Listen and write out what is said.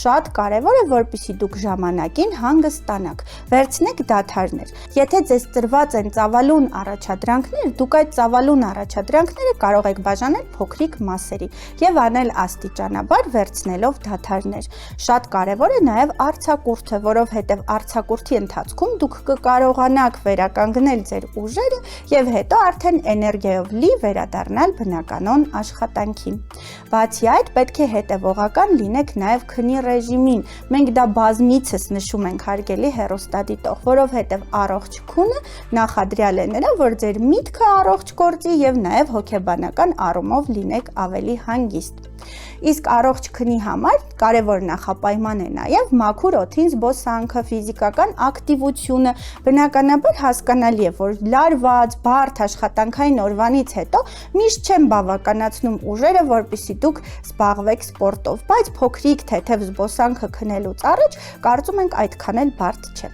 շատ կարևոր է, որպեսզի դուք ժամանակին հանգստանաք։ Վերցնեք դադարներ։ Եթե ձեզ տրված են ծավալուն առաջադրանքներ, դուք այդ ծավալուն առաջադրանքները կարող եք բաժանել փոքրիկ մասերի եւ անել աստիճանաբար վերցնելով դադարներ։ Շատ կարևոր է նաեւ արձակուրդը, որովհետեւ արձակուրդի ընթացքում դուք կկարողանաք վերականգնել ձեր ուժերը եւ հետո արդեն էներգիայով լի վերադառնալ բնականոն աշխատանքին։ Բացի այդ, պետք է հետևողական լինեք նաեւ քնի ռեժիմին։ Մենք դա բազմիցս նշում ենք հարգելի հեռուստադիտող, որովհետեւ առողջ քունը նախադրյալ է նրա, որ ձեր միտքը առողջ գործի եւ նաեւ հոգեբանական առումով լինեք ավելի հանգիստ։ Իսկ առողջ քնի համար կարևոր նախապայման է նաև մաքուր օդին զբոսանքը, ֆիզիկական ակտիվությունը։ Բնականաբար հասկանալի է, որ լարված, բարդ աշխատանքային օրվանից հետո միշտ չեն բավականացնում ուժերը, որպեսզի դուք զբաղվեք սպորտով, բայց փոքրիկ թեթև զբոսանքը քնելուց առաջ կարծում ենք այդքան էլ բարդ չէ։